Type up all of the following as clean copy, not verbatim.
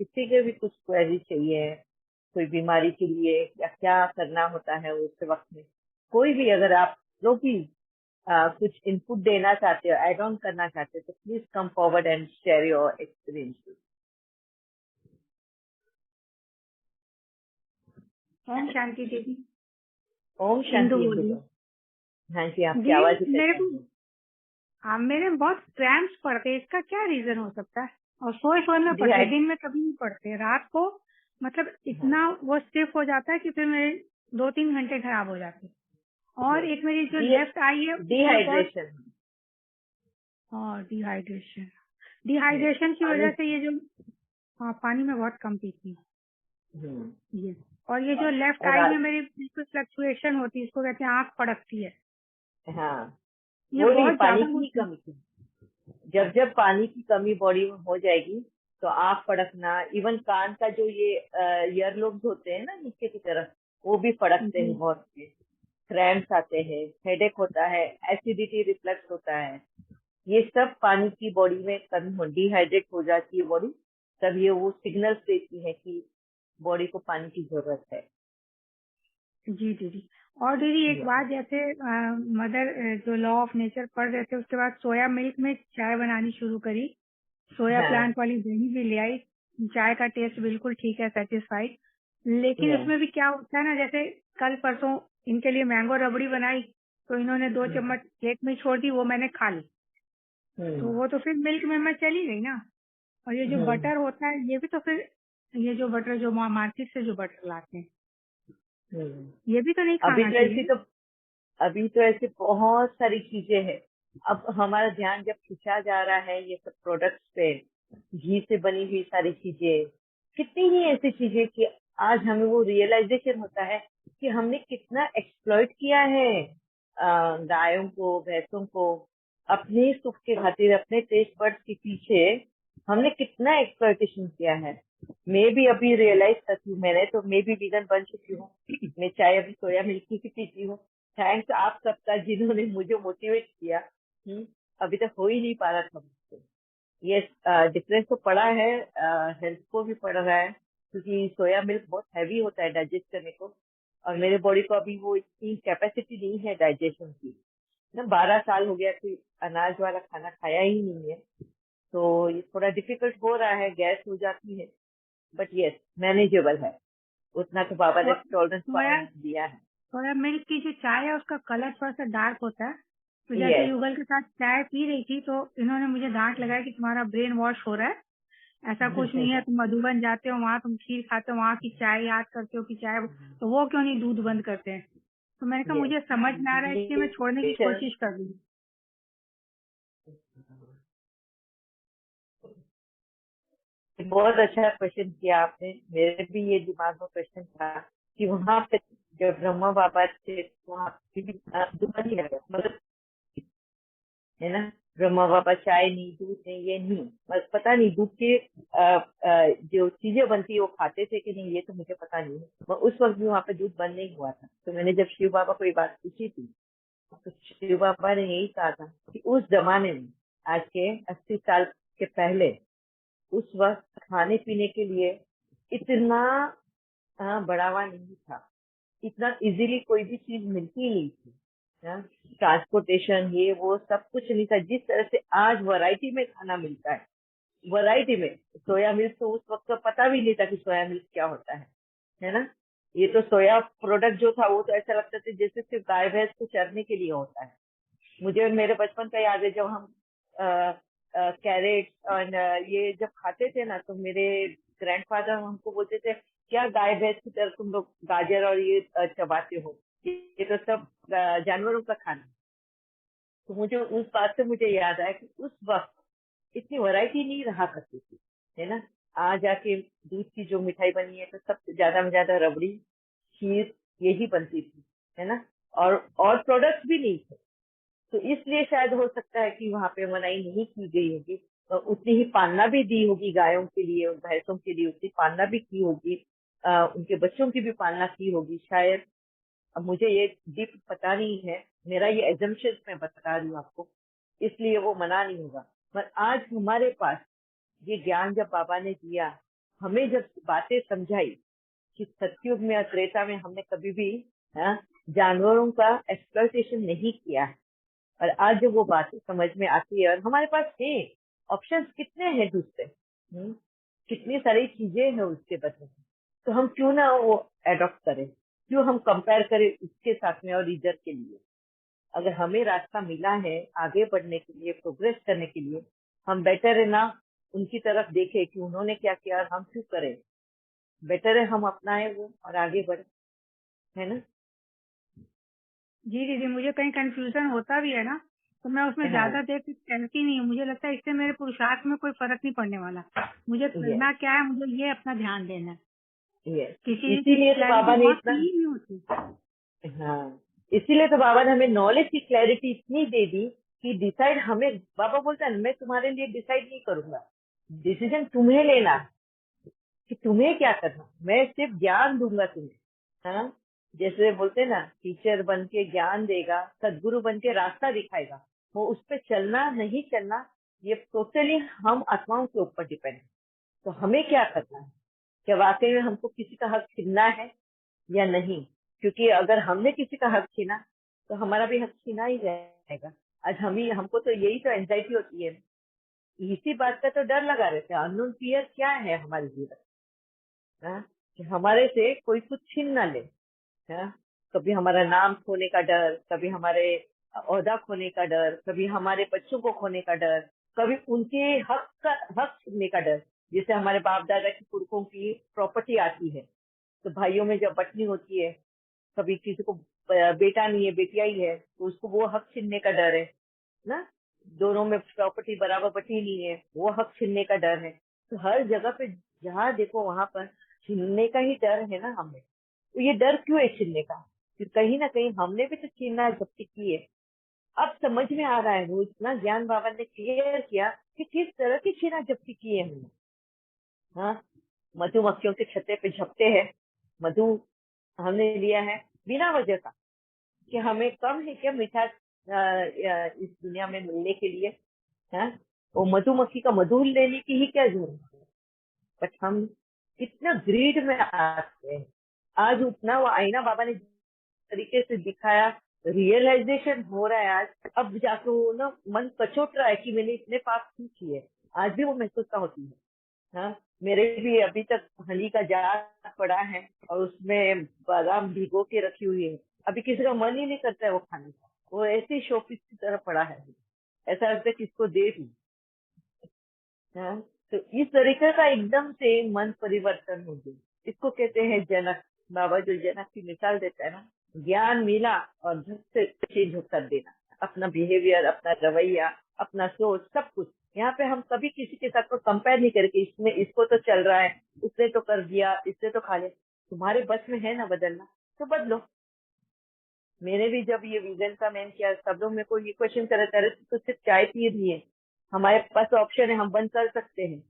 किसी के भी कुछ क्वेरी चाहिए कोई बीमारी के लिए या क्या करना होता है उस वक्त में, कोई भी अगर आप लोग भी कुछ इनपुट देना चाहते हो, एड ऑन करना चाहते हो, तो please come forward and share your experience. Om शांति देवी। ओम इंदु शांति बोली। इंदु। हाँ जी, आपकी जी आवाज ही मेरे को पहचान है। मेरे बहुत क्रैम्प्स पड़ते हैं, इसका क्या रीजन हो सकता है? और सोए सोए में पड़ते, दिन में कभी नहीं पड़ते, रात को मतलब इतना वो स्टिफ हो जाता है कि फिर मेरे 2-3 घंटे खराब हो जाते हैं। और एक मेरी जो लेफ्ट आई है उसमें बहुत डिहाइड्रेशन डिहाइड्रेशन की वजह से ये जो पानी में बहुत कम पीती हूँ ये। और ये जो लेफ्ट आई में मेरी बिल्कुल फ्लक्चुएशन होती है, इसको कहते हैं आंख फड़कती है। हाँ, ये वो बहुत पानी ज्यादा की कमी थी। जब जब पानी की कमी बॉडी में हो जाएगी तो आंख फड़कना, इवन कान का जो ये ईयर लोब्स होते हैं ना नीचे की तरफ, वो भी फड़कते हैं बहुत, क्रैम्प्स आते हैं, हेडेक होता है, एसिडिटी रिफ्लक्स होता है। ये सब पानी की बॉडी में कमी हो, डिहाइड्रेट हो जाती है बॉडी, तब ये वो सिग्नल्स देती है कि बॉडी को पानी की जरूरत है। जी दीदी। और दीदी एक बात, जैसे मदर जो लॉ ऑफ नेचर पढ़ रहे थे, उसके बाद सोया मिल्क में चाय बनानी शुरू करी, सोया प्लांट वाली दही भी ले आई, चाय का टेस्ट बिल्कुल ठीक है, सेटिस्फाइड। लेकिन उसमें भी क्या होता है ना, जैसे कल परसों इनके लिए मैंगो रबड़ी बनाई, तो इन्होंने 2 चम्मच प्लेट में छोड़ दी, वो मैंने खा ली, तो वो तो फिर मिल्क में मैं चली गई ना। और ये जो बटर होता है, ये भी तो फिर, ये जो बटर जो मार्केट से जो बटर लाते हैं, ये भी तो नहीं खाना चाहिए। अभी तो ऐसी बहुत सारी चीजें हैं। अब हमारा ध्यान जब खिंचा जा रहा है ये सब प्रोडक्ट्स पे, घी से बनी हुई सारी चीजें, कितनी ही ऐसी चीजें कि आज हमें वो रियलाइजेशन होता है कि हमने कितना एक्सप्लॉइट किया है गायों को, भैंसों को, अपने सुख के खातिर, अपने टेस्ट बड्स के पीछे हमने कितना एक्सप्लॉइटेशन किया है। मैं भी अभी रियलाइज करती हूँ, मैंने तो मैं भी वीगन बन चुकी हूँ, मैं चाय अभी सोया मिल्क की पीती हूँ। थैंक्स आप सबका जिन्होंने मुझे मोटिवेट किया। अभी तक हो ही नहीं पा रहा था मुझसे। ये डिफरेंस तो पड़ा है, हेल्थ को भी पड़ रहा है, क्योंकि सोया मिल्क बहुत हैवी होता है डाइजेस्ट करने को, और मेरे बॉडी को अभी वो इतनी कैपेसिटी नहीं है डाइजेशन की ना। 12 साल हो गया कि अनाज वाला खाना खाया ही नहीं है, तो ये थोड़ा डिफिकल्ट हो रहा है, गैस हो जाती है, बट यस मैनेजेबल है। उतना तो बाबा ने टॉलरेंस दिया है। सोया मिल्क की जो चाय है उसका कलर थोड़ा सा डार्क होता है, तो जैसे युगल के साथ चाय पी रही थी तो इन्होंने मुझे डांट लगाया कि तुम्हारा ब्रेन वॉश हो रहा है, ऐसा कुछ नहीं है, तुम मधुबन जाते हो, वहाँ तुम खीर खाते हो, वहाँ की चाय याद करते हो कि चाय, तो वो क्यों नहीं दूध बंद करते हैं। तो मैंने कहा मुझे समझ में आ रहा है, इसलिए मैं छोड़ने की कोशिश कर रही हूँ। बहुत अच्छा क्वेश्चन किया आपने। मेरे भी ये दिमाग में क्वेश्चन था कि वहाँ पे जब ब्रह्मा बाबा थे वहाँ पे भी दूध नहीं लगा, मतलब है ना, ब्रह्मा बाबा चाय नहीं, दूध नहीं, ये नहीं, बस पता नहीं दूध के जो चीजें बनती है वो खाते थे कि नहीं, ये तो मुझे पता नहीं है। उस वक्त भी वहाँ पे दूध बंद नहीं हुआ था। तो मैंने जब शिव बाबा को ये बात पूछी थी तो शिव बाबा ने यही कहा था कि उस जमाने में, आज के 80 साल के पहले, उस वक्त खाने पीने के लिए इतना बढ़ावा नहीं था, इतना इजीली कोई भी चीज मिलती ही नहीं थी, ट्रांसपोर्टेशन ये वो सब कुछ नहीं था। जिस तरह से आज वैरायटी में खाना मिलता है, वैरायटी में, सोया मिल्क तो उस वक्त तो पता भी नहीं था कि सोया मिल्क क्या होता है ना। ये तो सोया प्रोडक्ट जो था वो तो ऐसा लगता था जैसे सिर्फ गाय भैंस को चरने के लिए होता है। मुझे मेरे बचपन का याद है, जब हम कैरेट और ये जब खाते थे ना, तो मेरे ग्रैंडफादर हमको बोलते थे क्या गाय भैंस की तरह तुम लोग गाजर और ये चबाते हो, ये तो सब जानवरों का खाना। तो मुझे उस बात से मुझे याद आया कि उस वक्त इतनी वैरायटी नहीं रहा करती थी, है ना। आज आके दूध की जो मिठाई बनी है तो सबसे ज्यादा में ज्यादा रबड़ी, खीर, यही बनती थी, है ना। और प्रोडक्ट्स भी नहीं थे, तो इसलिए शायद हो सकता है कि वहां पे मनाई नहीं की गई होगी। उतनी ही पालना भी दी होगी गायों के लिए और भैंसों के लिए, उतनी पालना भी की होगी, उनके बच्चों की भी पालना की होगी शायद। अब मुझे ये डीप पता नहीं है, मेरा ये एजम्पशन मैं बता रही हूँ आपको, इसलिए वो मना नहीं होगा। पर आज हमारे पास ये ज्ञान जब बाबा ने दिया, हमें जब बातें समझाई कि सतयुग में और त्रेता में हमने कभी भी जानवरों का एक्सप्लॉयटेशन नहीं किया है, और आज जब वो बातें समझ में आती है और हमारे पास है ऑप्शंस कितने हैं दूसरे, कितनी सारी चीजें हैं उसके बदले में, तो हम क्यों ना वो एडॉप्ट करें, क्यों हम कंपेयर करें उसके साथ में और इधर के लिए। अगर हमें रास्ता मिला है आगे बढ़ने के लिए, प्रोग्रेस करने के लिए, हम बेटर है ना उनकी तरफ देखें कि उन्होंने क्या किया और हम क्यों करें। बेटर है हम अपनाए वो और आगे बढ़े, है ना। जी दीदी, मुझे कहीं कंफ्यूजन होता भी है ना, तो मैं उसमें हाँ, ज्यादा देर तक कहती नहीं हूँ। मुझे लगता है इससे मेरे पुरुषार्थ में कोई फर्क नहीं पड़ने वाला। मुझे यस, करना क्या है, मुझे ये अपना ध्यान देना है। यस। किसी की इसीलिए तो क्लैरिटी बाबा ने बहुत इतना, क्लियर नहीं होती। हाँ, इसीलिए तो बाबा ने हमें नॉलेज की क्लैरिटी इतनी दे दी कि डिसाइड हमें, बाबा बोलता है मैं तुम्हारे लिए डिसाइड नहीं करूंगा, डिसीजन तुम्हें लेना है कि तुम्हें क्या करना, मैं सिर्फ ज्ञान दूंगा तुम्हें। हाँ, जैसे बोलते हैं ना, टीचर बन के ज्ञान देगा, सदगुरु बन के रास्ता दिखाएगा, वो उस पर चलना नहीं चलना ये टोटली हम आत्माओं के ऊपर डिपेंड है। तो हमें क्या करना है, क्या वाकई में हमको किसी का हक छीनना है या नहीं, क्योंकि अगर हमने किसी का हक छीना तो हमारा भी हक छीना ही जाएगा। आज हमको तो यही तो एंजाइटी होती है, इसी बात का तो डर लगा रहता है। अननोन फियर क्या है हमारे जीवन, हाँ, कि हमारे से कोई कुछ छीन ना ले। हाँ, कभी हमारा नाम खोने का डर, कभी हमारे ओहदा खोने का डर, कभी हमारे बच्चों को खोने का डर, कभी उनके हक छीनने का डर। जैसे हमारे बाप दादा की पुरखों की प्रॉपर्टी आती है तो भाइयों में जब बटनी होती है, कभी किसी को बेटा नहीं है बेटिया ही है तो उसको वो हक छीनने का डर है ना, दोनों में प्रॉपर्टी बराबर बटी नहीं है, वो हक छीनने का डर है। तो हर जगह पे जहाँ देखो वहां पर छीनने का ही डर है ना हमें। तो ये डर क्यों है छीनने का, कि कहीं ना कहीं हमने भी तो छीनना जब्ती की है। अब समझ में आ रहा है, वो इतना ज्ञान बाबा ने क्लियर किया कि किस तरह की छीना जब्ती की है हमने। हाँ, मधुमक्खियों के छत्ते पे झपटे हैं, मधु हमने लिया है बिना वजह का, कि हमें कम है क्या मीठा इस दुनिया में मिलने के लिए। हाँ, वो मधुमक्खी का मधु लेने की ही क्या जरूरत है। बट हम इतना ग्रीड में आते हैं। आज उतना वो आईना बाबा ने जिस तरीके से दिखाया, रियलाइजेशन हो रहा है आज। अब जाके वो ना मन कचोट रहा है कि मैंने इतने पाप क्यों किए। आज भी वो महसूसता होती है। हाँ, मेरे भी अभी तक हनी का जार पड़ा है और उसमें बादाम भिगो के रखी हुई है। अभी किसी का मन ही नहीं करता है वो खाने का, वो ऐसे ही शोपीस की तरह पड़ा है। ऐसा लगता है किसको दे दूं। हाँ, तो इस तरीके का एकदम से मन परिवर्तन हो गया। इसको कहते हैं जनक। बाबा जो जनक की मिसाल देता है ना, ज्ञान मिला और झट से चेंज कर देना अपना बिहेवियर, अपना रवैया, अपना सोच, सब कुछ। यहाँ पे हम कभी किसी के साथ को कंपेयर नहीं करके, इसने इसको तो चल रहा है, उसने तो कर दिया, इसने तो खा लिया। तुम्हारे बस में है ना बदलना, तो बदलो। मैंने भी जब ये वीगन का मैंने किया, सब लोग मेरे को ये क्वेश्चन कर रहे थे, तो सिर्फ चाय पी रही है, हमारे पास ऑप्शन है, हम बंद कर सकते हैं,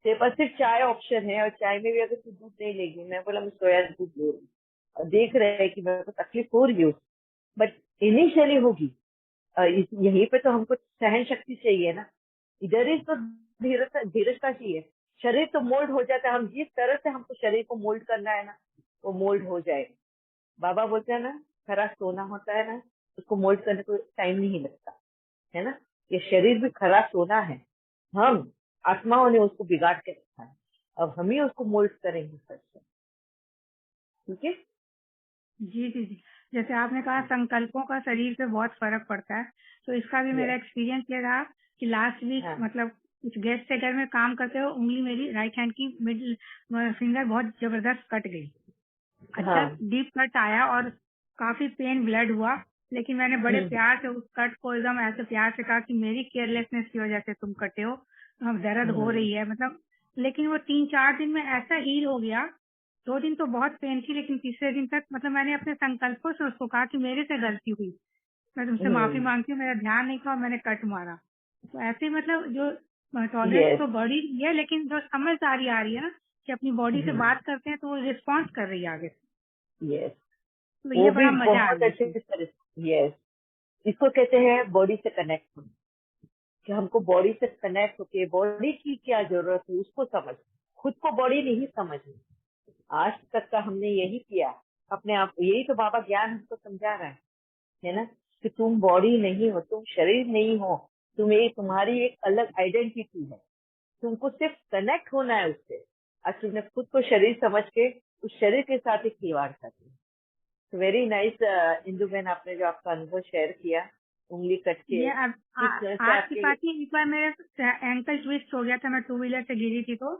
तेरे पास सिर्फ चाय ऑप्शन है, और चाय में भी अगर तू दूध नहीं लेगी। मैं बोला मैं सोया दूध ले रही हूँ। और देख रहे हैं कि मेरे को तकलीफ हो रही है, बट इनिशियली होगी। यहीं पे तो हमको सहन शक्ति चाहिए ना, इधर ही तो धीरज धीरज का चाहिए। शरीर तो मोल्ड हो जाता है, हम जिस तरह से हमको शरीर को मोल्ड करना है ना, वो मोल्ड हो जाएगा। बाबा बोलते हैं ना, खरा सोना होता है ना, उसको मोल्ड करने को टाइम नहीं लगता है ना। ये शरीर भी खरा सोना है, हम आत्माओं ने उसको बिगाड़ के रखा है, अब हम ही उसको मोल्ड करेंगे सच से। ठीक है। जी दीदी, जैसे आपने कहा संकल्पों का शरीर पे बहुत फर्क पड़ता है, तो इसका भी मेरा यस। एक्सपीरियंस ये रहा कि लास्ट वीक हाँ, मतलब कुछ गेस्ट के घर में काम करते हुए उंगली मेरी राइट हैंड की मिडिल फिंगर बहुत जबरदस्त कट गई। अच्छा हाँ। डीप कट आया और काफी पेन ब्लड हुआ, लेकिन मैंने बड़े प्यार से उस कट को एकदम ऐसे प्यार से कहा कि मेरी केयरलेसनेस की वजह से तुम कटे हो, तो अब दर्द हो हम्म। रही है मतलब। लेकिन वो 3-4 दिन में ऐसा हील हो गया। 2 दिन तो बहुत पेन थी, लेकिन तीसरे दिन तक मतलब मैंने अपने संकल्पों से उसको कहा कि मेरे से गलती हुई, मैं तुमसे माफी हम्म। मांगती हूँ, मेरा ध्यान नहीं था और मैंने कट मारा। तो ऐसे मतलब जो टॉलरेंस यस। तो बढ़ी रही है, लेकिन जो समझदारी आ रही है ना कि अपनी बॉडी से बात करते हैं तो वो रिस्पॉन्स कर रही है आगे से। यस, तो वो ये भी बड़ा मजा आ बहुत रही अच्छे थी। तरह से। यस, इसको कहते हैं बॉडी से कनेक्ट होना, कि हमको बॉडी से कनेक्ट होके बॉडी की क्या जरूरत है उसको समझ, खुद को बॉडी नहीं समझनी। आज तक का हमने यही किया अपने आप। यही तो बाबा ज्ञान हमको समझा रहा है ना, कि तुम बॉडी नहीं हो, तुम शरीर नहीं हो, तुम्हारी एक अलग आइडेंटिटी है। तुमको सिर्फ कनेक्ट होना है उससे। आज तुमने खुद को शरीर समझ के उस शरीर के साथ एक खिलवाड़ कर दिया। वेरी नाइस इंदु बहन, आपने जो आपका अनुभव शेयर किया उंगली कट के, ये किस तरह से आज की आपके। बात ही, एक बार मेरे एंकल ट्विस्ट हो गया था, मैं 2 व्हीलर से गिरी थी तो,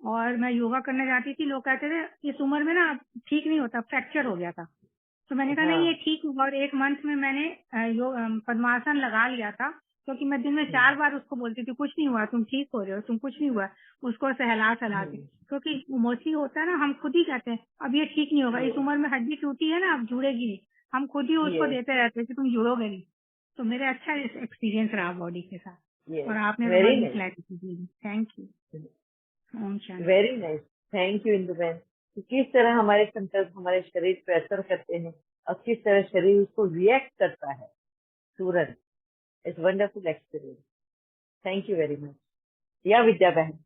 और मैं योगा करने जाती थी, लोग कहते थे इस उम्र में ना ठीक नहीं होता, फ्रैक्चर हो गया था। तो मैंने कहा नहीं, ये ठीक हुआ, और 1 मंथ में मैंने पद्मासन लगा लिया था, क्योंकि मैं दिन में 4 बार उसको बोलती थी कुछ नहीं हुआ, तुम ठीक हो रहे हो, तुम कुछ नहीं हुआ, उसको सहला के। क्योंकि मोस्टली होता है ना, हम खुद ही कहते हैं अब ये ठीक नहीं होगा, इस उम्र में हड्डी टूटी है ना, अब जुड़ेगी नहीं, हम खुद ही उसको देते रहते हैं कि तुम जुड़ोगे नहीं। तो मेरे अच्छा एक्सपीरियंस रहा बॉडी के साथ, और आपने तो बड़ी क्लैरिटी दी। Thank you. Om Shanti. Very nice, thank you Indu बहन। किस तरह हमारे संकल्प हमारे शरीर पर असर करते हैं और किस तरह शरीर उसको रिएक्ट करता है तुरंत। It's wonderful experience. Thank you very much. या विद्या बहन।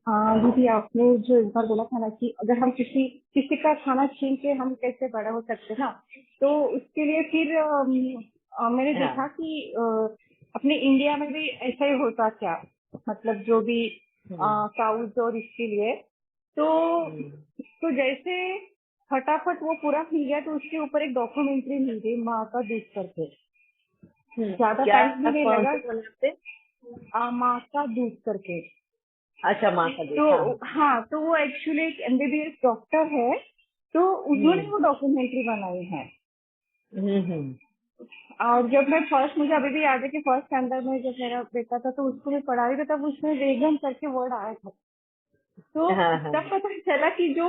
हाँ दीदी, आपने जो एक बार बोला था ना कि अगर हम किसी का खाना छीन के हम कैसे बड़ा हो सकते हैं ना, तो उसके लिए फिर मैंने देखा कि अपने इंडिया में भी ऐसा ही होता क्या, मतलब जो भी काउज और इसके लिए तो जैसे फटाफट वो पूरा मिल गया, तो उसके ऊपर एक डॉक्यूमेंट्री मिल गई माँ का दूध करके। ज्यादा टाइम भी नहीं लगा, माँ का दूध करके। अच्छा, माँ का दूध। तो हाँ, तो वो एक्चुअली एक MBBS डॉक्टर है, तो उन्होंने वो डॉक्यूमेंट्री बनाई है। और जब मैं मुझे अभी भी याद है कि फर्स्ट स्टैंडर्ड में जब मेरा बेटा था तो उसको मैं पढ़ा रही थी, तब उसमें वेगन करके वर्ड आया था। तो तब पता चला कि जो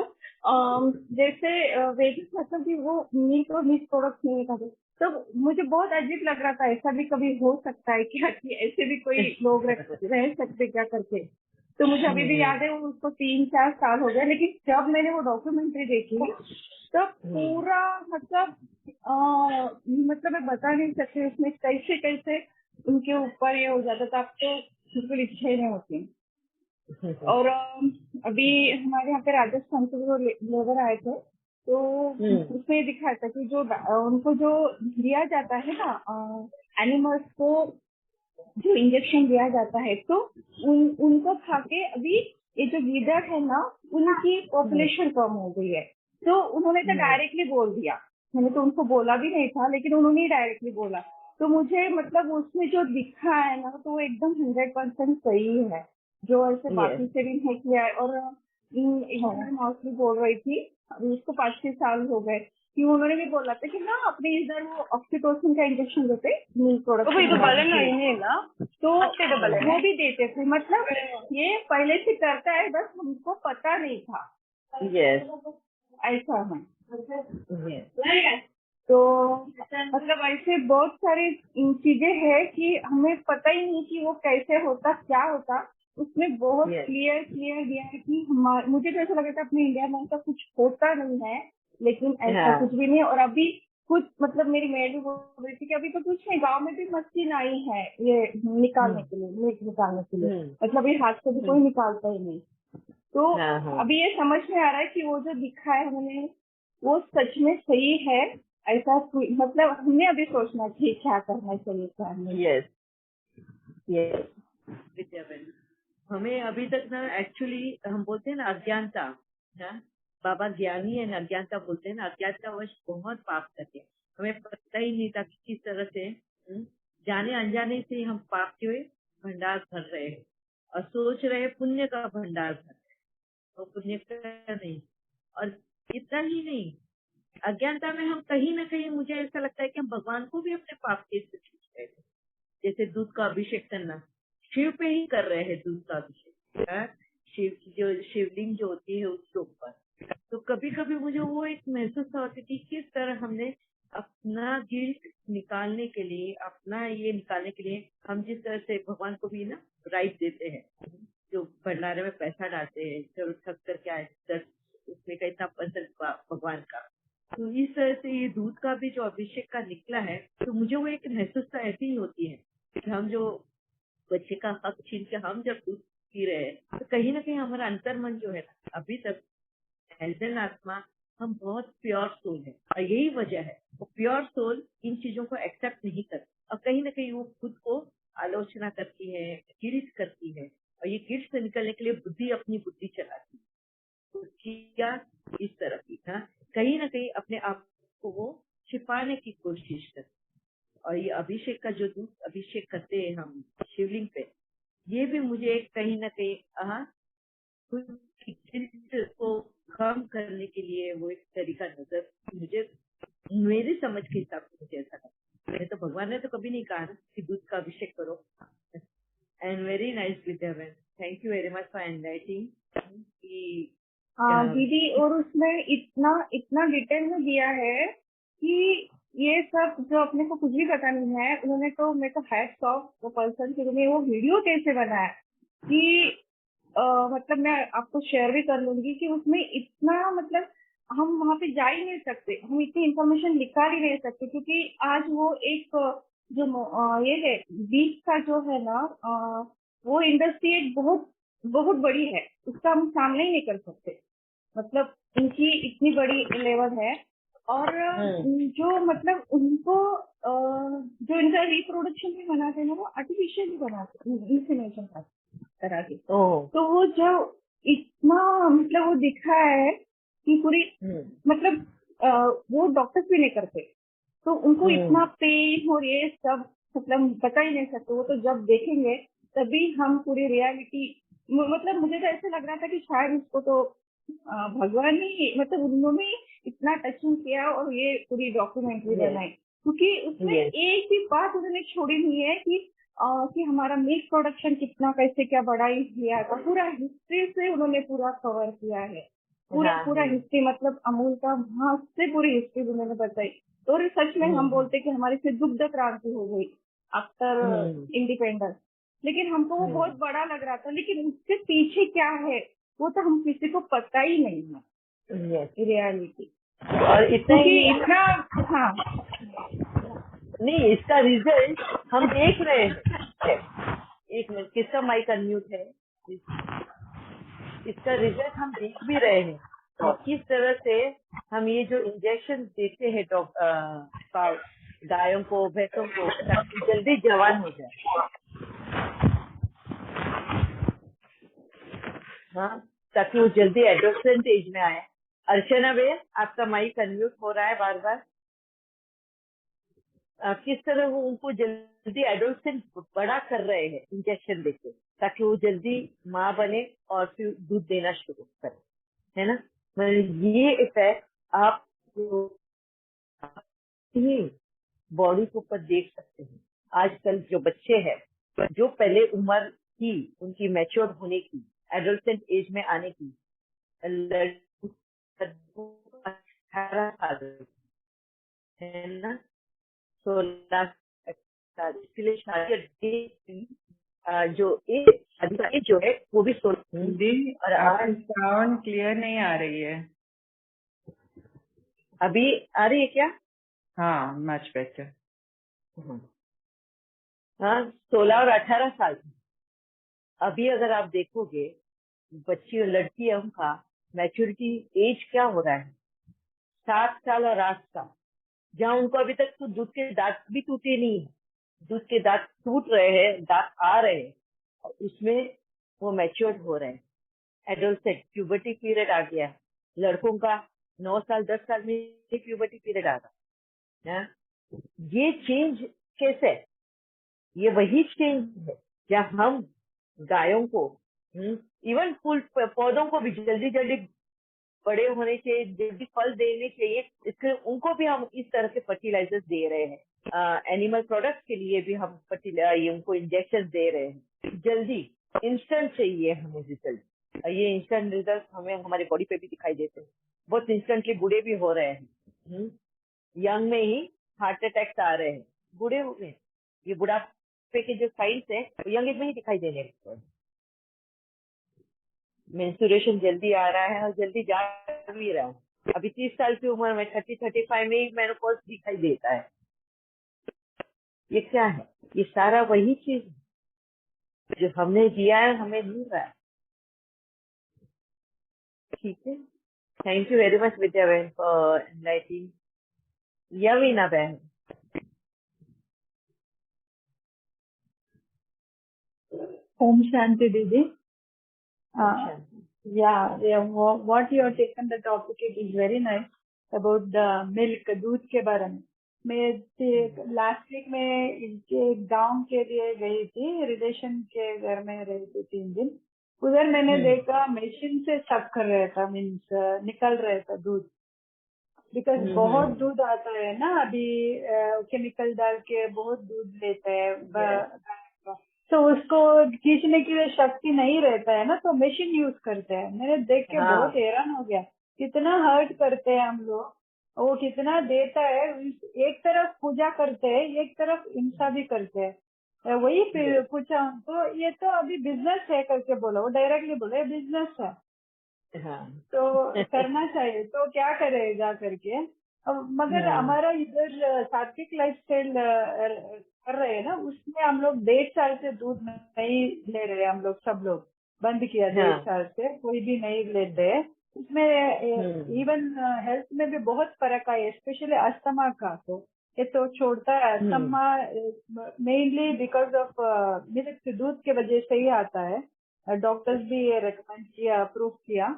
जैसे वेगन मतलब कि वो मीट और मीट प्रोडक्ट नहीं खाते। तो मुझे बहुत अजीब लग रहा था, ऐसा भी कभी हो सकता है क्या कि ऐसे भी कोई लोग रह सकते क्या करके। तो मुझे अभी भी याद है, उसको 3-4 साल हो गए, लेकिन जब मैंने वो डॉक्यूमेंट्री देखी तब पूरा मतलब मैं बता नहीं सकती उसमें कैसे कैसे उनके ऊपर ये हो जाता था। अब तो बिल्कुल इच्छा ही नहीं होती। और अभी हमारे यहाँ पे राजस्थान से जो लेबर आए थे, तो उसमें दिखाया था कि जो उनको जो दिया जाता है ना एनिमल्स को, जो इंजेक्शन दिया जाता है, तो उनको खा के अभी ये जो गीदड़ है ना, उनकी पॉपुलेशन कम हो गई है। तो उन्होंने तो डायरेक्टली बोल दिया, मैंने तो उनको बोला भी नहीं था, लेकिन उन्होंने डायरेक्टली बोला। तो मुझे मतलब उसमें जो दिखा है ना, तो वो एकदम 100% सही है, जो ऐसे बाकी से भी नहीं किया है। और मोस्टली बोल रही थी, अभी उसको 5-6 साल हो गए, कि उन्होंने भी बोला था कि हाँ अपने इधर वो ऑक्सीटोसिन का इंजेक्शन देते मिल्क प्रोडक्ट, तो वो भी देते थे। मतलब ये पहले से करता है, बस हमको पता नहीं था। ऐसा है। तो मतलब ऐसे बहुत सारी चीजें हैं कि हमें पता ही नहीं कि वो कैसे होता, क्या होता। उसमें बहुत क्लियर दिया है कि मुझे तो ऐसा लगा था अपने इंडिया में ऐसा कुछ होता नहीं है, लेकिन ऐसा कुछ भी नहीं। और अभी कुछ मतलब मेरी मेड भी बोल रही थी कि अभी तो कुछ नहीं, गांव में भी मशीन आई है ये निकालने के लिए, मिल्क निकालने के लिए। मतलब ये हाथ से भी कोई निकालता ही नहीं। तो अभी ये समझ में आ रहा है कि वो जो दिखा है हमने, वो सच में सही है। ऐसा मतलब हमें अभी सोचना चाहिए क्या करना चाहिए, क्या नहीं। यस विद्या बहन, हमें अभी तक ना एक्चुअली हम बोलते हैं ना अज्ञानता, बाबा ज्ञानी है ना, अज्ञानता बोलते हैं ना, अज्ञानता वश बहुत पाप करते हैं। हमें पता ही नहीं था कि किस तरह से जाने अनजाने से हम पाप के भंडार भर रहे हैं और सोच रहे पुण्य का भंडार भर रहे हैं, तो पुण्य का नहीं। और इतना ही नहीं, अज्ञानता में हम कहीं ना कहीं, मुझे ऐसा लगता है कि हम भगवान को भी अपने पाप के से छूट रहे थे। जैसे दूध का अभिषेक करना, शिव पे ही कर रहे हैं दूध का अभिषेक, शिव की जो शिवलिंग जो होती है उसके ऊपर। तो कभी कभी मुझे वो एक महसूस होती थी किस तरह हमने अपना गिल्ट निकालने के लिए, अपना ये निकालने के लिए हम जिस तरह से भगवान को भी ना राइट देते हैं, जो भंडारे में पैसा डालते हैं, चलो थक कर क्या है, उसमें का इतना % भगवान का। तो इस तरह से ये दूध का भी जो अभिषेक का निकला है, तो मुझे वो एक महसूसता ऐसी ही होती है कि हम जो बच्चे का हक छीन के हम जब दूध पी रहे हैं तो कहीं ना कहीं हमारा अंतर्मन जो है ना, अभी तक एज एन आत्मा हम बहुत प्योर सोल है, और यही वजह है वो प्योर सोल इन चीजों को एक्सेप्ट नहीं करती, और कहीं ना कहीं वो खुद को आलोचना करती है, गिल्ट करती है, और ये गिल्ट से निकलने के लिए बुद्धि अपनी बुद्धि चलाती है। तो किया इस तरह की था, कहीं ना कहीं अपने आप को वो छिपाने की कोशिश करती। और ये अभिषेक का जो दूध अभिषेक करते हैं हम शिवलिंग पे, ये भी मुझे कहीं ना कहीं खुद की गिल्ट को कम करने के लिए वो एक तरीका नजर मुझे, मेरी समझ के हिसाब से मुझे ऐसा लगता है। तो भगवान ने तो कभी नहीं कहा ना कि दूध का अभिषेक करो। एंड वेरी नाइस विद्या बहन, thank you very much for inviting. दीदी, और उसमें इतना इतना डिटेल में दिया है कि ये सब जो अपने को कुछ भी पता नहीं है, उन्होंने तो मेरे को हैट्स ऑफ वो पर्सन कि उन्होंने वो वीडियो कैसे बनाया कि मतलब मैं आपको शेयर भी कर लूंगी कि उसमें इतना मतलब हम वहाँ पे जा ही नहीं सकते, हम इतनी इन्फॉर्मेशन निकाल ही नहीं सकते, क्योंकि आज वो एक जो ये है बीच का जो है ना, वो इंडस्ट्री एक बहुत बहुत बड़ी है, उसका हम सामना ही नहीं कर सकते। मतलब इनकी इतनी बड़ी लेवल है, और जो मतलब उनको जो इनका रिप्रोडक्शन भी बनाते हैं ना, वो आर्टिफिशियली बनाते हैं इंसेमिनेशन करा के। तो वो जो इतना मतलब वो दिखा है कि पूरी मतलब वो डॉक्टर्स भी नहीं करते, तो उनको इतना पेन और ये सब मतलब बता ही नहीं सकते। वो तो जब देखेंगे तभी हम पूरी रियलिटी, मतलब मुझे तो ऐसे लग रहा था कि शायद उसको तो भगवान ही मतलब उन्होंने इतना टचिंग किया और ये पूरी डॉक्यूमेंट्री बनाई, क्योंकि उसमें एक भी बात उन्होंने छोड़ी नहीं है कि हमारा मिल्क प्रोडक्शन कितना कैसे क्या बढ़ाई किया था, पूरा हिस्ट्री से उन्होंने पूरा कवर किया है, पूरा हिस्ट्री, मतलब अमूल का वहां से पूरी हिस्ट्री उन्होंने बताई। और सच में हम बोलते कि हमारी से दुग्ध क्रांति हो गई आफ्टर इंडिपेंडेंस, लेकिन हमको वो बहुत बड़ा लग रहा था, लेकिन उसके पीछे क्या है वो तो हम किसी को पता ही नहीं है रियलिटी। और इतना ही इतना हाँ नहीं, इसका रिजल्ट हम देख रहे हैं। एक मिनट, किसका माइक अनम्यूट है? इसका रिजल्ट हम देख भी रहे हैं कि किस तरह से हम ये जो इंजेक्शन देते हैं गायों को, भैंसों को, ताकि जल्दी जवान हो जाए, हाँ, ताकि वो जल्दी एडोलेसेंट एज में आए। अर्चना भैया, आपका माइक अनम्यूट हो रहा है बार बार। किस तरह वो उनको जल्दी एडोलेसेंट बड़ा कर रहे हैं इंजेक्शन देके, ताकि वो जल्दी माँ बने और फिर दूध देना शुरू करे, है ना। ये इफेक्ट आप बॉडी के ऊपर देख सकते हैं। आजकल जो बच्चे हैं, जो पहले उम्र की उनकी मैच्योर होने की, एडोलेसेंट एज में आने की, 18 साल है ना, 16 इसलिए शादी जो शादी का एज जो है वो भी 16। और आपकी साउंड क्लियर नहीं आ रही है। अभी आ रही है क्या? हाँ, मच बेटर। हाँ, 16 और 18 साल। अभी अगर आप देखोगे बच्ची और लड़कियों का मैच्योरिटी एज क्या हो रहा है, 7 साल और 8 साल, जहाँ उनको अभी तक तो दूध के दांत भी टूटे नहीं है, दूध के दांत टूट रहे हैं, दांत आ रहे हैं, और उसमें वो मैच्योर हो रहे हैं। एडोलसेंट प्यूबर्टी पीरियड आ गया है। लड़कों का 9 साल 10 साल में प्यूबर्टी पीरियड आ रहा है। ये चेंज कैसे है? ये वही चेंज है जहाँ हम गायों को, इवन फूल पौधों को भी जल्दी जल्दी बड़े होने चाहिए, जल्दी फल देने चाहिए, इसके उनको भी हम इस तरह के फर्टिलाइजर्स दे रहे हैं। एनिमल प्रोडक्ट्स के लिए भी हम उनको इंजेक्शन दे रहे हैं। जल्दी इंस्टेंट चाहिए हमें रिजल्ट, ये इंस्टेंट रिजल्ट हमें हमारे बॉडी पे भी दिखाई देते हैं। बहुत इंस्टेंटली बूढ़े भी हो रहे हैं, यंग में ही हार्ट अटैक्स आ रहे हैं, बूढ़े हो गए। ये बुढ़ापे के जो साइंस है वो यंग एज में ही दिखाई देने लगते हैं। मेंस्ट्रुएशन जल्दी आ रहा है और जल्दी जा भी रहा है। अभी 30 साल की उम्र में 30-35 में ही मेनोपॉज दिखाई देता है। ये क्या है? ये सारा वही चीज है। जो हमने दिया है हमें मिल रहा है। ठीक है, थैंक यू वेरी मच विद्या बहन फॉर एनलाइटिंग। यवीना बहन। Om Shanti Didi. अच्छा। What you have taken the topic, it is very nice about the milk, दूध के बारे में। मैं लास्ट वीक में इनके गांव के लिए गई थी, रिलेशन के घर में रही थी 3 दिन। उधर मैंने देखा मशीन से सक कर रहा था, मीन्स निकल रहा था दूध, बिकॉज बहुत दूध आता है ना अभी, केमिकल डाल के बहुत दूध लेते हैं, तो उसको खींचने के लिए शक्ति नहीं रहता है ना, तो मशीन यूज करते हैं। मैंने देख के बहुत हैरान हो गया, कितना हर्ट करते हैं हम लोग, वो कितना देता है। एक तरफ पूजा करते हैं, एक तरफ हिंसा भी करते हैं। वही पूछा उनको, ये तो अभी बिजनेस है करके बोला, वो डायरेक्टली बोले बिजनेस है, तो करना चाहिए, तो क्या करेगा करके। मगर हमारा इधर सात्विक लाइफस्टाइल कर रहे हैं ना, उसमें हम लोग 1.5 साल से दूध नहीं ले रहे, हम लोग सब लोग बंद किया 1.5 साल से, कोई भी नहीं लेते। उसमें इवन हेल्थ में भी बहुत फर्क आया, स्पेशली अस्थमा का, तो ये तो छोड़ता है। Asthma mainly because of milk, दूध के वजह से ही आता है। डॉक्टर्स भी ये रेकमेंड किया, अप्रूव किया।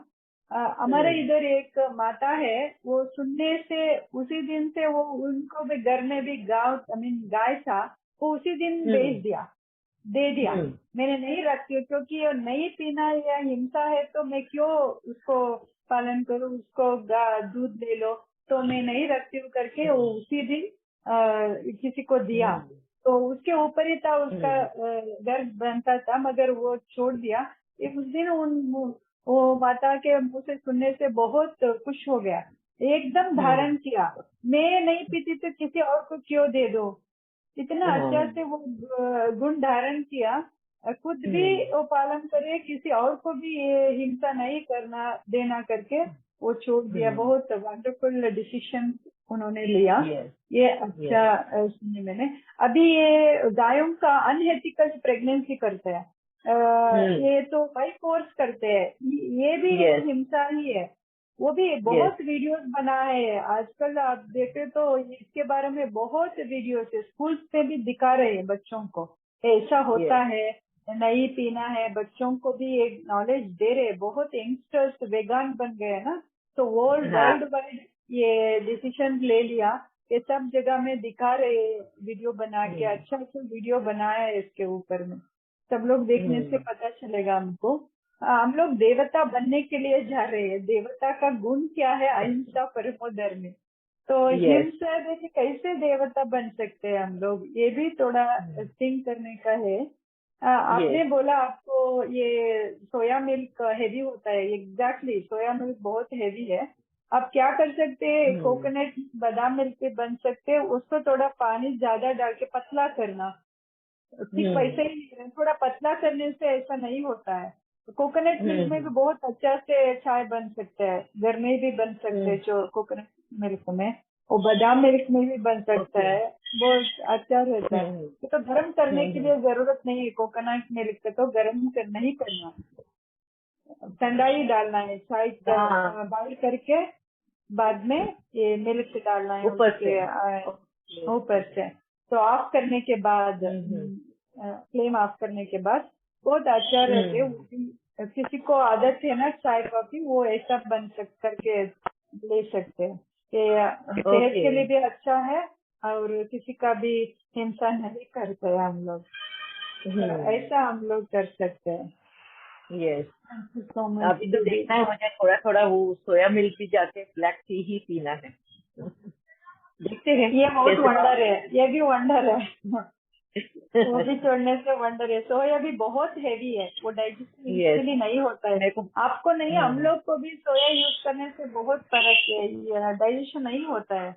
हमारे इधर एक माता है, वो सुनने से उसी दिन से वो, उनको भी घर में भी गाय था, वो उसी दिन बेच दिया, दे दिया। मैंने नहीं रखी, क्योंकि नहीं पीना या हिंसा है, तो मैं क्यों उसको पालन करूं, उसको दूध ले लो, तो मैं नहीं रखती हूँ करके वो उसी दिन किसी को दिया। तो उसके ऊपर ही था, उसका घर बनता था, मगर वो छोड़ दिया। उस दिन वो माता के मुंह से सुनने से बहुत खुश हो गया, एकदम धारण किया, मैं नहीं पीती तो किसी और को क्यों दे दो। इतना अच्छा से वो गुण धारण किया, खुद भी वो पालन करे, किसी और को भी ये हिंसा नहीं करना देना करके वो छोड़ दिया। बहुत वंडरफुल डिसीजन उन्होंने लिया। ये अच्छा सुने मैंने। अभी ये गायों का अनएथिकल प्रेगनेंसी करते हैं, ये तो बाई फोर्स करते हैं, ये भी हिंसा ही है। वो भी बहुत वीडियोस बना है आजकल, आप देखे तो इसके बारे में बहुत वीडियोस है, स्कूल्स पे भी दिखा रहे हैं बच्चों को, ऐसा होता है, नहीं पीना है। बच्चों को भी एक नॉलेज दे रहे हैं, बहुत यंगस्टर्स वेगान बन गए ना, तो वर्ल्ड वाइड ये डिसीजन ले लिया, ये सब जगह में दिखा रहे वीडियो बना के। अच्छा वीडियो बनाया है इसके ऊपर में, सब लोग देखने से पता चलेगा हमको। हम लोग देवता बनने के लिए जा रहे हैं, देवता का गुण क्या है, अहिंसा परमो धर्म। तो हिंसा देखिए कैसे देवता बन सकते हैं हम लोग, ये भी थोड़ा थिंक करने का है। आपने बोला आपको ये सोया मिल्क हेवी होता है, एग्जैक्टली सोया मिल्क बहुत हेवी है। आप क्या कर सकते हैं, कोकोनट बादाम मिल्क भी बन सकते हैं, उसको थोड़ा पानी ज्यादा डाल के पतला करना, ठीक वैसे ही थोड़ा पतला करने से ऐसा नहीं होता है। तो कोकोनट मिल्क में भी बहुत अच्छा से चाय बन सकता है, घर में भी बन सकते हैं जो कोकोनट मिल्क में, और बादाम मिल्क में भी बन सकता है, बहुत अच्छा रहता है। तो गर्म करने के लिए जरूरत नहीं है कोकोनट मिल्क का, तो गर्म नहीं करना, ठंडा ही डालना है, चाय बॉइल करके बाद में ये मिल्क डालना है ऊपर से। तो ऑफ करने के बाद, फ्लेम ऑफ करने के बाद बहुत अच्छा रहते हैं। किसी को आदत है ना चाय कॉफी, वो ऐसा बन करके ले सकते हैं, सेहत के लिए भी अच्छा है और किसी का भी हिंसा नहीं करते हैं हम लोग, ऐसा हम लोग कर सकते हैं। यस, अभी तो देखना है मुझे थोड़ा थोड़ा वो सोया मिल्क भी जाके ब्लैक टी ही पीना है। देखते हैं, ये बहुत वंडर है, ये भी वंडर है। वो भी छोड़ने से वंडर है। सोया भी बहुत हैवी है, वो डाइजेशन इजीली नहीं होता है, आपको नहीं, हम लोग को भी सोया यूज करने से बहुत फर्क है, डाइजेशन नहीं होता है,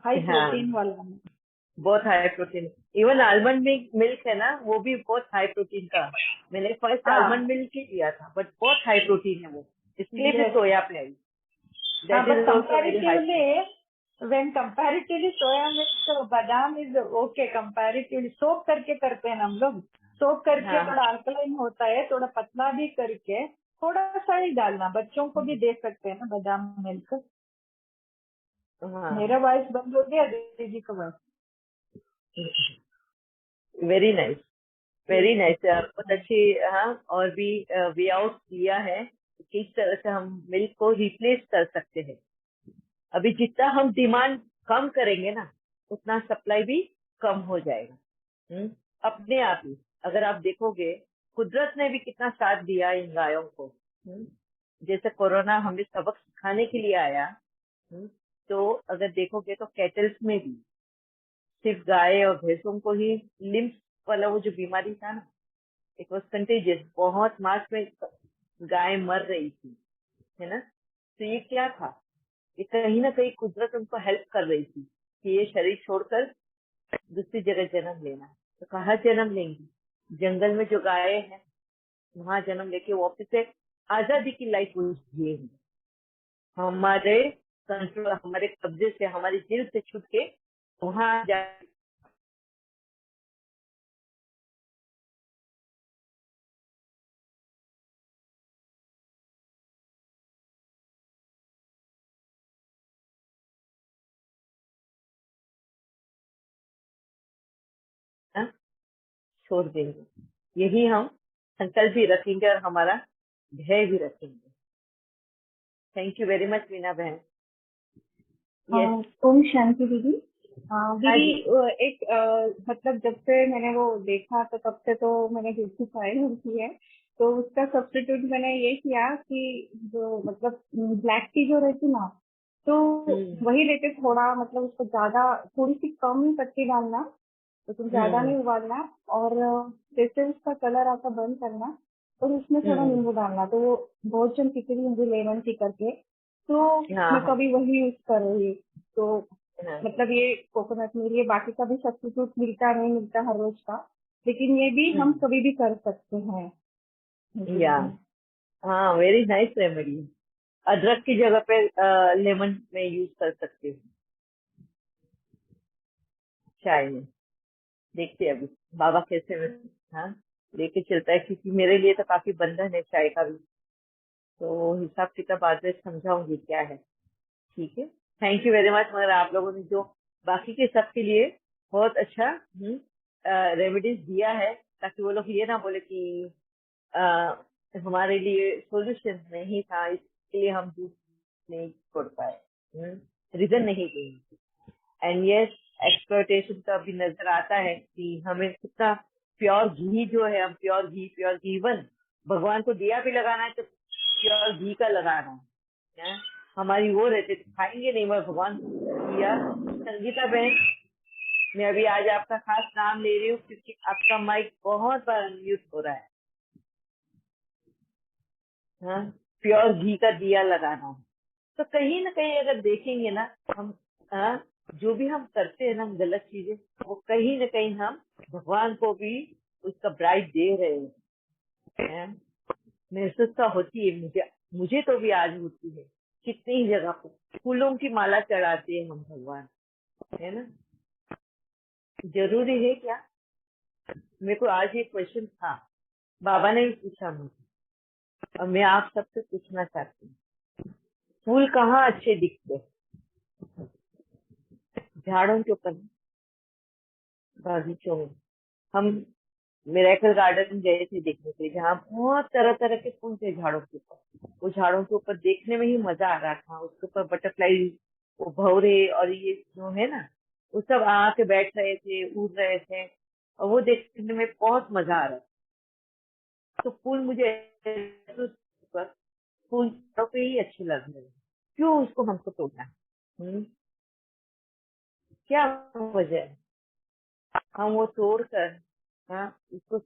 हाई प्रोटीन वाला में, बहुत high protein. Even almond milk है ना, वो भी बहुत हाई प्रोटीन का। मैंने फर्स्ट आलमंड मिल्क ही लिया था, बट बहुत हाई प्रोटीन है वो, इसलिए फिर सोया पे आई। When comparatively soya milk, तो बादाम इज ओके, कंपैरेटिवली सोक करके करते हैं हम लोग, सोक करके हाँ थोड़ा अल्कलाइन होता है, थोड़ा पतला भी करके थोड़ा सा ही डालना, बच्चों को भी दे सकते हैं ना बादाम मिल्क। हाँ। मेरा वॉइस बंद हो गया, दीदी का वॉइस। वेरी नाइस, वेरी ठीक है। नाइस, बहुत अच्छी। हाँ, और भी वे आउट दिया है किस तरह से हम मिल्क को रिप्लेस कर सकते हैं। अभी जितना हम डिमांड कम करेंगे ना, उतना सप्लाई भी कम हो जाएगा। अपने आप ही अगर आप देखोगे, कुदरत ने भी कितना साथ दिया इन गायों को। जैसे कोरोना हमें सबक सिखाने के लिए आया। तो अगर देखोगे तो कैटल्स में भी सिर्फ गाय और भैंसों को ही लिम्फ वाला वो जो बीमारी था ना, इट वॉज कंटेजियस, बहुत मास में गाय मर रही थी, है ना। तो ये क्या था, ये कहीं ना कहीं कुदरत उनको हेल्प कर रही थी कि ये शरीर छोड़कर दूसरी जगह जन्म लेना। तो कहाँ जन्म लेंगी, जंगल में जो गाय है वहां जन्म लेके वापस से आजादी की लाइफ जिएंगी। हमारे कंट्रोल, हमारे कब्जे से, हमारी दिल से छूट के वहां जा छोड़ देंगे। यही हम संकल्प भी रखेंगे और हमारा ध्येय भी रखेंगे। Thank you very much Meena बहन। यस। ओम शांति दीदी। हाँ दीदी, जी। एक मतलब जब से मैंने वो देखा तो तब से तो मैंने दूसरी फाइल की है, तो उसका सब्स्टिट्यूट मैंने ये किया कि जो मतलब ब्लैक टी जो रहती ना, तो वही लेके थोड़ा मतलब उसको ज्यादा थोड़ी सी कम ही पत्ती डालना, तो तुम ज्यादा नहीं उबालना, और जैसे उसका कलर आता बंद करना, और उसमें थोड़ा नींबू डालना, तो वो बहुत जन खिचड़ी मुझे लेमन टी करके, तो हाँ मैं हाँ कभी वही यूज कर रही हूँ। तो हाँ। मतलब ये कोकोनट मिल, ये बाकी का भी सब्स्टिट्यूट मिलता नहीं मिलता हर रोज का, लेकिन ये भी हम कभी भी कर सकते हैं। जी या जी। हाँ, वेरी नाइस रेमेडी। अदरक की जगह पे लेमन में यूज कर सकते हो चाय में। देखते हैं अभी बाबा कैसे हाँ लेके चलता है, क्योंकि मेरे लिए तो काफी बंधन है चाय का भी। तो हिसाब किताब बाद में समझाऊंगी क्या है। ठीक है, थैंक यू वेरी मच। मगर आप लोगों ने जो बाकी के सबके लिए बहुत अच्छा रेमेडीज दिया है, ताकि वो लोग ये ना बोले कि अ, हमारे लिए सॉल्यूशन नहीं था, इसके लिए हम दूध नहीं छोड़ पाए, रीजन नहीं देंगे। एंड यस, एक्सप्लॉयटेशन तो अभी नजर आता है कि हमें कितना प्योर घी जो है, हम प्योर घी इवन भगवान को दिया भी लगाना है तो प्योर घी का लगाना है। हमारी वो रहते तो खाएंगे नहीं, मगर भगवान को दिया। संगीता बहन, मैं अभी आज आपका खास नाम ले रही हूँ क्योंकि आपका माइक बहुत बार अनम्यूट हो रहा है। हाँ, प्योर घी का दिया लगाना है। तो कहीं ना कहीं अगर देखेंगे ना हम, जो भी हम करते हैं ना गलत चीजें, वो कहीं ना कहीं हम भगवान को भी उसका ब्राइट दे रहे हैं। महसूस तो होती है मुझे, मुझे तो भी आज होती है। कितनी ही जगह पर फूलों की माला चढ़ाते हैं हम भगवान, है ना। जरूरी है क्या? मेरे को आज ये क्वेश्चन था, बाबा ने भी पूछा मुझे, और मैं आप सबसे पूछना चाहती हूँ, फूल कहाँ अच्छे दिखते? झाड़ों के ऊपर, बगीचों में। हम मिरेकल गार्डन गए थे देखने के लिए, जहाँ बहुत तरह तरह के फूल थे झाड़ों के ऊपर। वो झाड़ों के ऊपर देखने में ही मजा आ रहा था। उसके ऊपर बटरफ्लाई, वो भौरे और ये जो है ना, वो सब आके बैठ रहे थे, उड़ रहे थे, और वो देखने में बहुत मजा आ रहा था। तो फूल मुझे फूल झाड़ों पे ही अच्छे लग रहे हैं। क्यों उसको हमको तोड़ना है? क्या वजह है? हम वो तोड़ कर, हाँ, उसको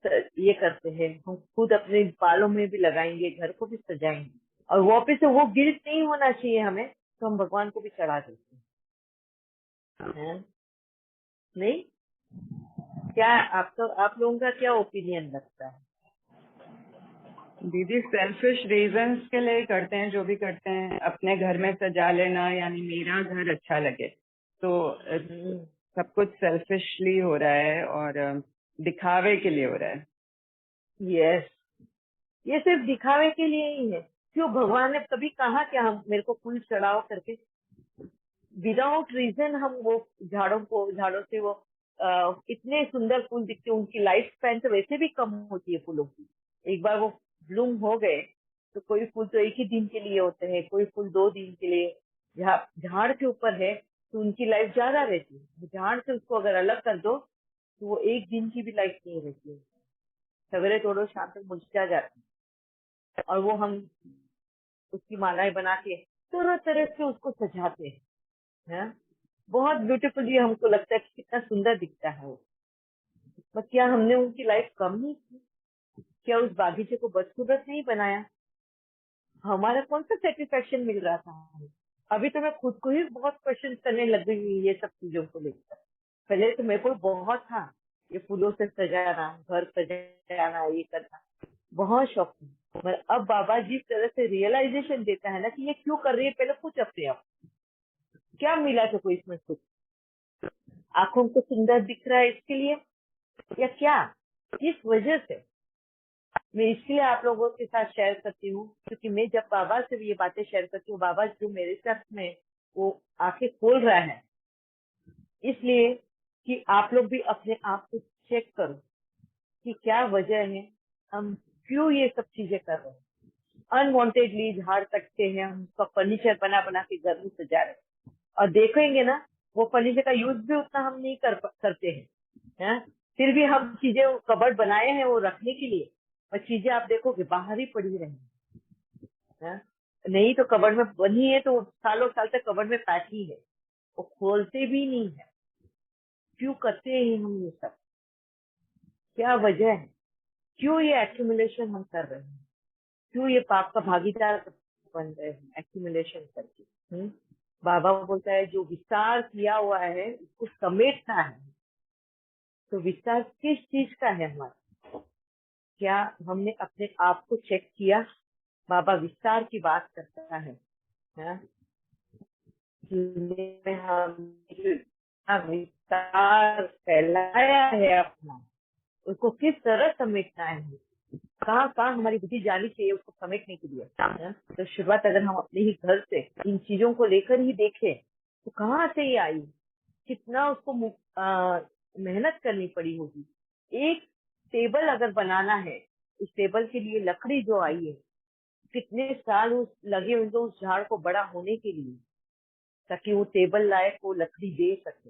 ये करते हैं, हम खुद अपने बालों में भी लगाएंगे, घर को भी सजाएंगे, और वापस से वो गिल्ट नहीं होना चाहिए हमें, तो हम भगवान को भी चढ़ा देते हैं। नहीं, क्या आपका, आप लोगों का क्या ओपिनियन लगता है? दीदी सेल्फिश रीजंस के लिए करते हैं जो भी करते हैं, अपने घर में सजा लेना यानी मेरा घर अच्छा लगे, तो हम्म, सब कुछ सेल्फिशली हो रहा है और दिखावे के लिए हो रहा है। यस, ये सिर्फ दिखावे के लिए ही है। क्यों भगवान ने कभी कहा कि हम मेरे को फूल चढ़ाओ करके? विदाउट रीजन हम वो झाड़ों से वो इतने सुंदर फूल दिखते हैं। उनकी लाइफ स्पैन तो वैसे भी कम होती है फूलों की। एक बार वो ब्लूम हो गए तो कोई फूल तो एक ही दिन के लिए होते हैं, कोई फूल 2 दिन के लिए। झाड़ के ऊपर है तो उनकी लाइफ ज्यादा रहती है। झाड़ से उसको अगर अलग कर दो तो वो एक दिन की भी लाइफ नहीं रहती है। सवेरे तोड़ो शाम तक मुरझा जाती है। और वो हम उसकी मालाएं बना के तरह तरह से उसको सजाते हैं। बहुत ब्यूटीफुली हमको लगता है कि कितना सुंदर दिखता है वो। पर क्या हमने उनकी लाइफ कम नहीं की? क्या उस बागीचे को बदसूरत नहीं बनाया? हमारा कौन सा सेटिस्फेक्शन मिल रहा था हमें? अभी तो मैं खुद को ही बहुत क्वेश्चन करने लग गई हूँ ये सब चीजों को लेकर। पहले तो मेरे को बहुत था ये फूलों से सजाना, घर सजाना, ये करना बहुत शौक था। पर अब बाबा जिस तरह से रियलाइजेशन देता है ना कि ये क्यों कर रही है, पहले कुछ अपने आप क्या मिला था कोई इसमें? कुछ आंखों को सुंदर दिख रहा है इसके लिए, या क्या, किस वजह से? मैं इसलिए आप लोगों के साथ शेयर करती हूँ क्योंकि मैं जब बाबा से ये बातें शेयर करती हूँ, बाबा जो मेरे साथ में वो आंखें खोल रहा है, इसलिए कि आप लोग भी अपने आप को चेक करो कि क्या वजह है, हम क्यों ये सब चीजें कर रहे हैं। अनवांटेडली झाड़ कटते हैं, हम उसका फर्नीचर बना बना के घर में सजा रहे हैं। और देखेंगे ना वो फर्नीचर का यूज भी उतना हम नहीं करते हैं। फिर भी हम चीजें कबर्ड बनाए हैं वो रखने के लिए, और चीजें आप देखोगे बाहर ही पड़ी रहेंगी। नहीं तो कबर्ड में बनी है तो सालों साल तक कबर्ड में पैकी है, वो खोलते भी नहीं है। क्यों करते हैं हम ये सब? क्या वजह है? क्यों ये एक्यूमुलेशन हम कर रहे हैं? क्यों ये पाप का भागीदार बन रहे हैं एक्यूमुलेशन करके? बाबा बोलता है जो विस्तार किया हुआ है उसको समेटना है। तो विस्तार किस चीज का है हमारा? क्या हमने अपने आप को चेक किया? बाबा विस्तार की बात करता है। जिसमें हमने विस्तार फैलाया है अपना, उसको किस तरह समेटना है? कहाँ कहाँ हमारी बुद्धि जानी चाहिए उसको समेटने के लिए? तो शुरुआत अगर हम अपने ही घर से इन चीजों को लेकर ही देखें तो कहाँ से ये आई? कितना उसको मेहनत करनी पड़ी होगी। एक टेबल अगर बनाना है, उस टेबल के लिए लकड़ी जो आई है, कितने साल लगे होंगे उस झाड़ को बड़ा होने के लिए, ताकि वो टेबल लायक वो लकड़ी दे सके।